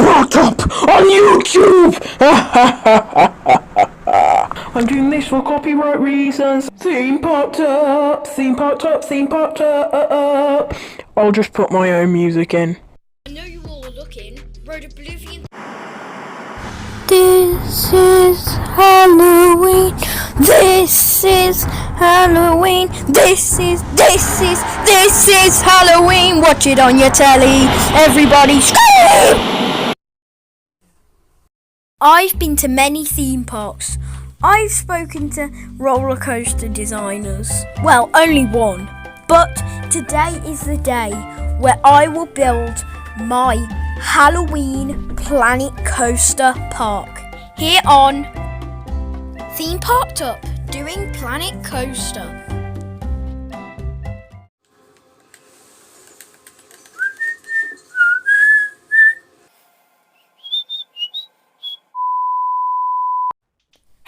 Parked Up on YouTube! I'm doing this for copyright reasons. Theme Parked Up, Theme Parked Up, Theme Parked Up. I'll just put my own music in. I know you all are looking. Road Oblivion. This is Halloween. This is Halloween. This is Halloween. Watch it on your telly. Everybody scream! I've been to many theme parks. I've spoken to roller coaster designers. Well, only one. But today is the day where I will build my Halloween Planet Coaster Park here on Theme Parked Up, doing Planet Coaster.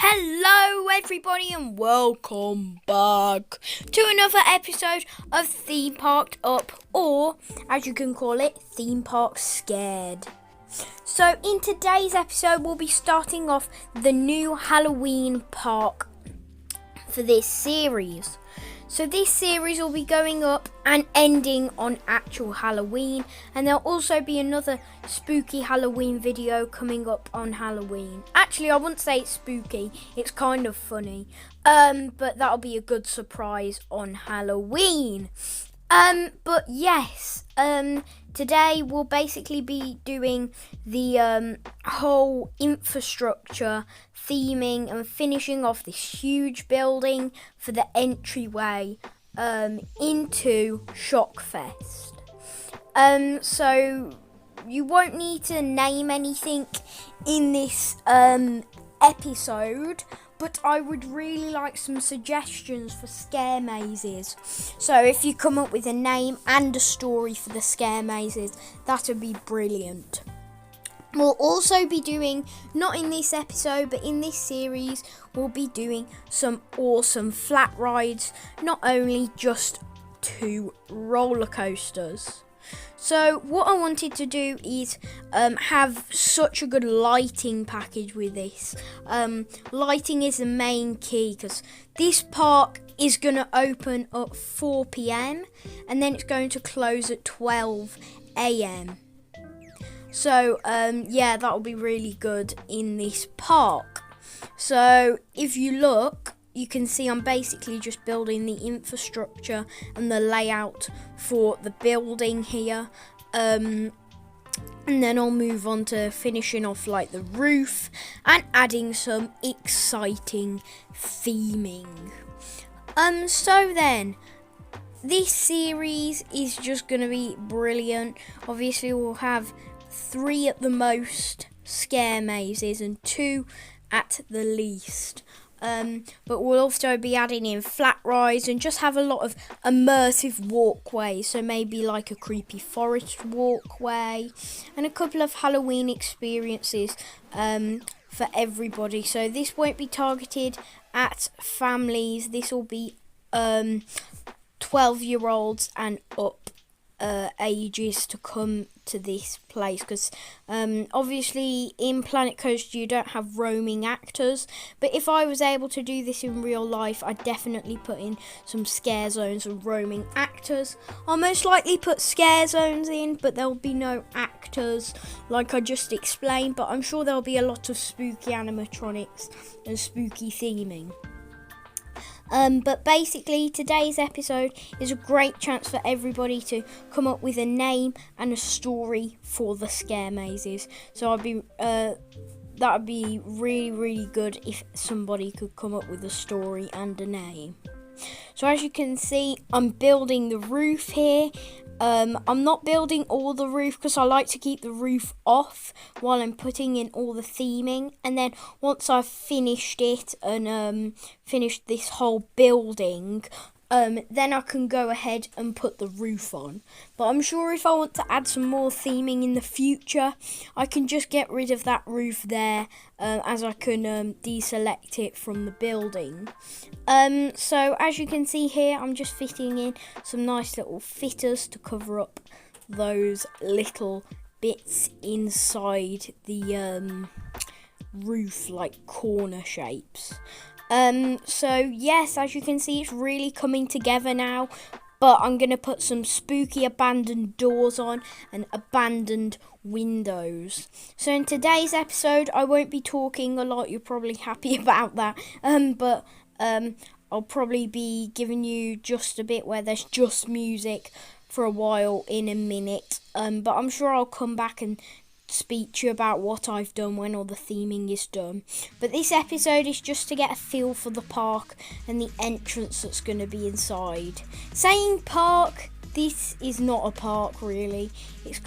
Hello everybody and welcome back to another episode of Theme Parked Up, or as you can call it, Theme Park Scared. So in today's episode we'll be starting off the new Halloween park for this series. So this series will be going up and ending on actual Halloween, and there'll also be another spooky Halloween video coming up on Halloween. Actually, I wouldn't say it's spooky, it's kind of funny. But that'll be a good surprise on Halloween. But yes, today we'll basically be doing the whole infrastructure, theming and finishing off this huge building for the entryway into Shockfest. So you won't need to name anything in this episode, but I would really like some suggestions for scare mazes. So if you come up with a name and a story for the scare mazes, that would be brilliant. We'll also be doing, not in this episode, but in this series, we'll be doing some awesome flat rides, not only just 2 roller coasters. So what I wanted to do is have such a good lighting package with this. Lighting is the main key, because this park is going to open at 4 p.m. and then it's going to close at 12 a.m. So yeah, that will be really good in this park. So if you look, you can see I'm basically just building the infrastructure and the layout for the building here. And then I'll move on to finishing off like the roof and adding some exciting theming. So then, this series is just going to be brilliant. Obviously we'll have 3 at the most scare mazes and 2 at the least. But we'll also be adding in flat rides and just have a lot of immersive walkways. So maybe like a creepy forest walkway and a couple of Halloween experiences for everybody. So this won't be targeted at families. This will be 12-year-olds and up ages to come to this place, because obviously in Planet Coaster you don't have roaming actors, but if I was able to do this in real life, I'd definitely put in some scare zones and roaming actors. I'll most likely put scare zones in, but there'll be no actors like I just explained, but I'm sure there'll be a lot of spooky animatronics and spooky theming. But basically today's episode is a great chance for everybody to come up with a name and a story for the scare mazes. So that would be really, really good if somebody could come up with a story and a name. So as you can see, I'm building the roof here. I'm not building all the roof because I like to keep the roof off while I'm putting in all the theming, and then once I've finished it and finished this whole building, then I can go ahead and put the roof on. But I'm sure if I want to add some more theming in the future, I can just get rid of that roof there, as I can deselect it from the building. So as you can see here, I'm just fitting in some nice little fitters to cover up those little bits inside the roof, like corner shapes. So yes, as you can see, it's really coming together now. But I'm going to put some spooky abandoned doors on and abandoned windows. So in today's episode, I won't be talking a lot. You're probably happy about that. But I'll probably be giving you just a bit where there's just music for a while in a minute. But I'm sure I'll come back and speak to you about what I've done when all the theming is done. But this episode is just to get a feel for the park and the entrance that's going to be inside. Saying park, this is not a park really. It's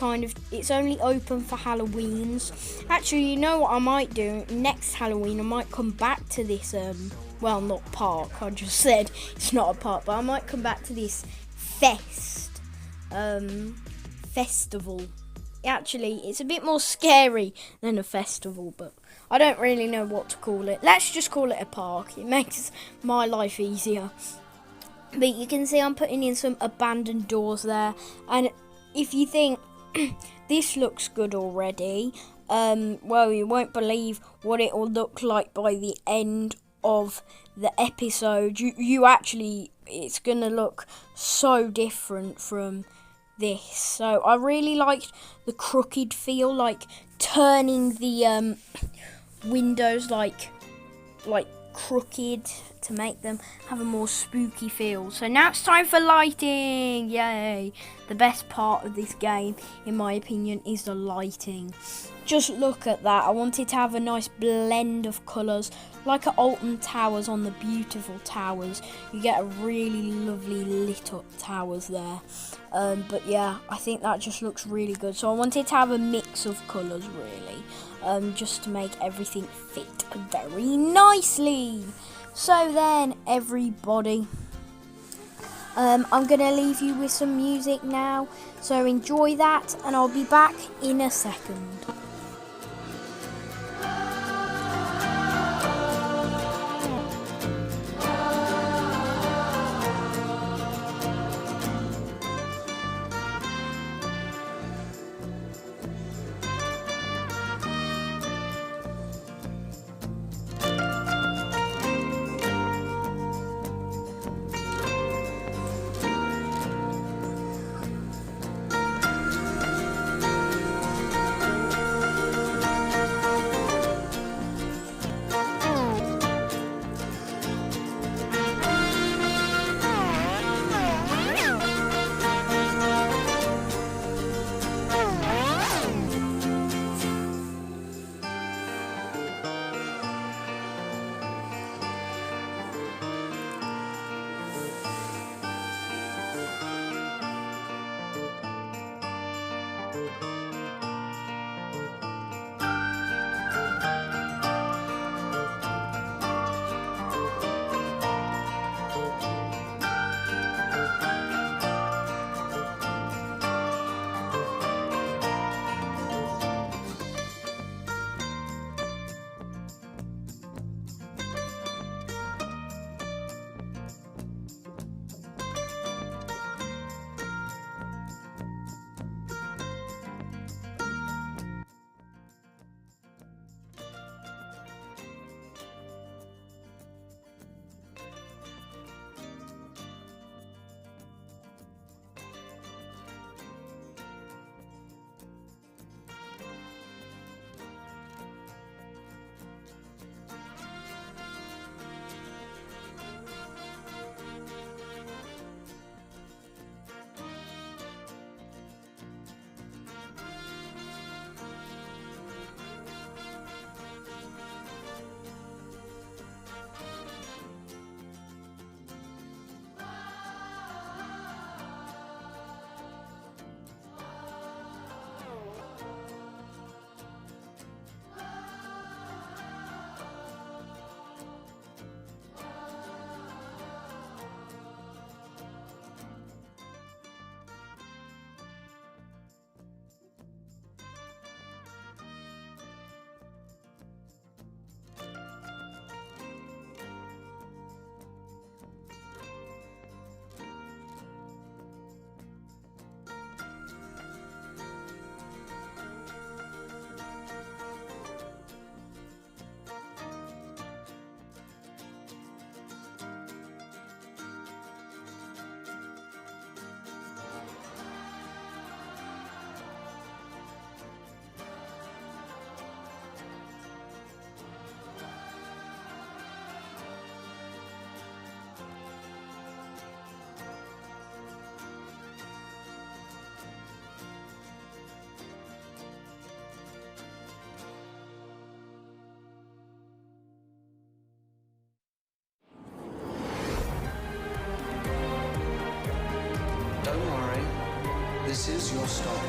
only open for Halloweens. Actually, you know what I might do? Next Halloween I might come back to this well, not park, I just said it's not a park, but I might come back to this festival. Actually, it's a bit more scary than a festival, but I don't really know what to call it. Let's just call it a park. It makes my life easier. But you can see I'm putting in some abandoned doors there. And if you think this looks good already, well, you won't believe what it will look like by the end of the episode. You actually, it's going to look so different from this. So I really liked the crooked feel, like turning the windows like crooked to make them have a more spooky feel. So now it's time for lighting. Yay! The best part of this game, in my opinion, is the lighting. Just look at that. I wanted to have a nice blend of colours, like at Alton Towers on the beautiful towers. You get a really lovely lit up towers there. But yeah, I think that just looks really good. So I wanted to have a mix of colours really, just to make everything fit very nicely. So then, everybody, I'm going to leave you with some music now. So enjoy that, and I'll be back in a second. is your story.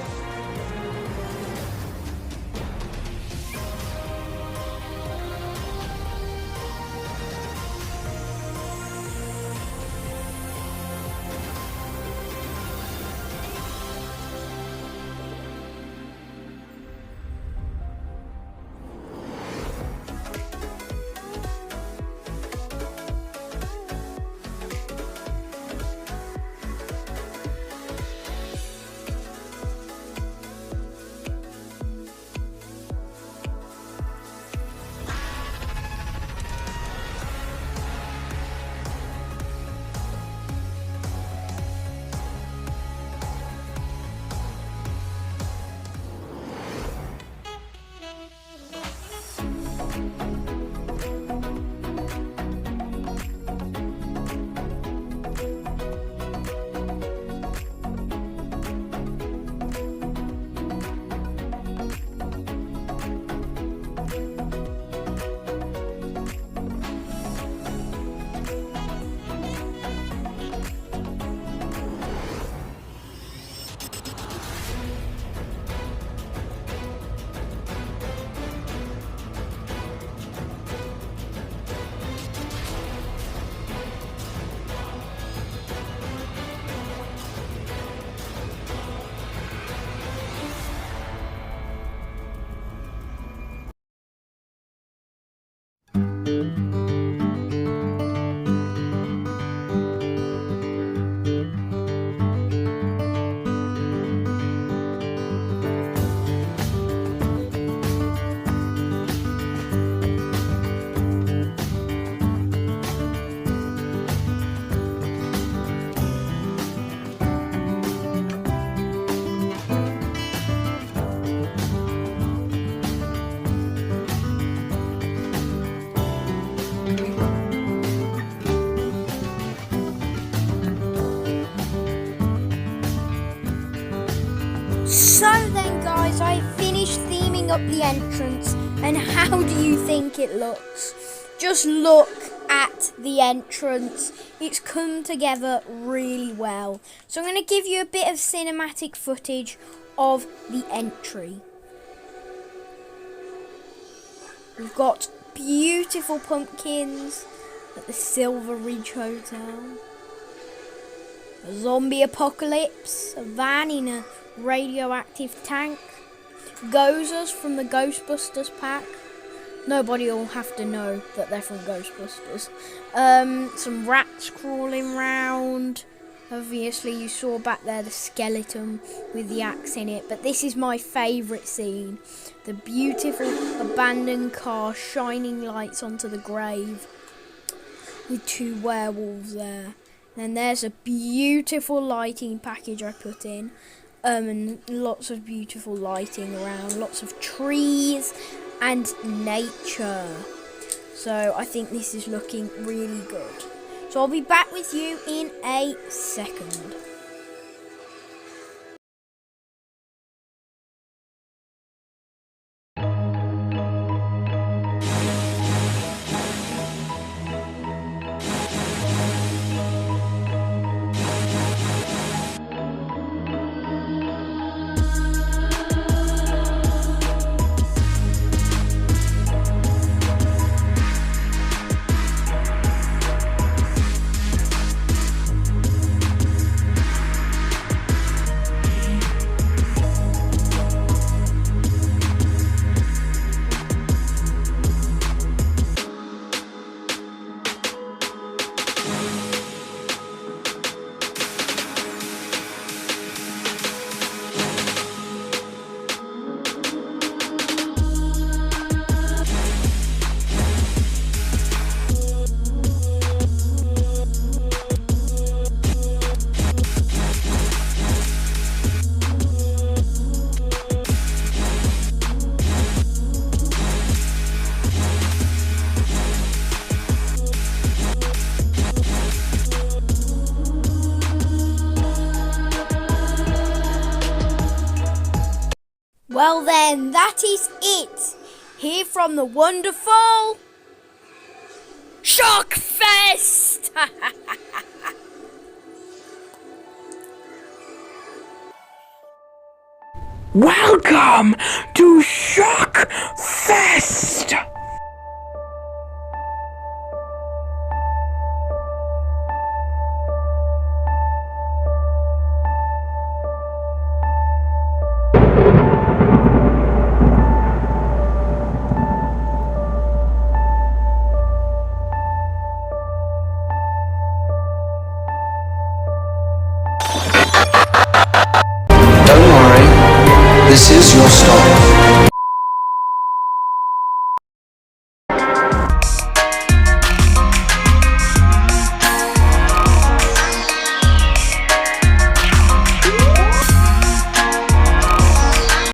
So then guys, I finished theming up the entrance, and how do you think it looks? Just look at the entrance. It's come together really well. So I'm going to give you a bit of cinematic footage of the entry. We've got beautiful pumpkins at the Silver Ridge Hotel. A zombie apocalypse, a van in a radioactive tank, Gozers from the Ghostbusters pack. Nobody will have to know that they're from Ghostbusters. Some rats crawling round. Obviously you saw back there the skeleton with the axe in it, but this is my favourite scene. The beautiful abandoned car shining lights onto the grave with two werewolves there. Then there's a beautiful lighting package I put in. And lots of beautiful lighting around, lots of trees and nature. So I think this is looking really good. So I'll be back with you in a second. Well then, that is it. Here from the wonderful Shockfest! Welcome to Shock Fest! Don't worry, this is your stop.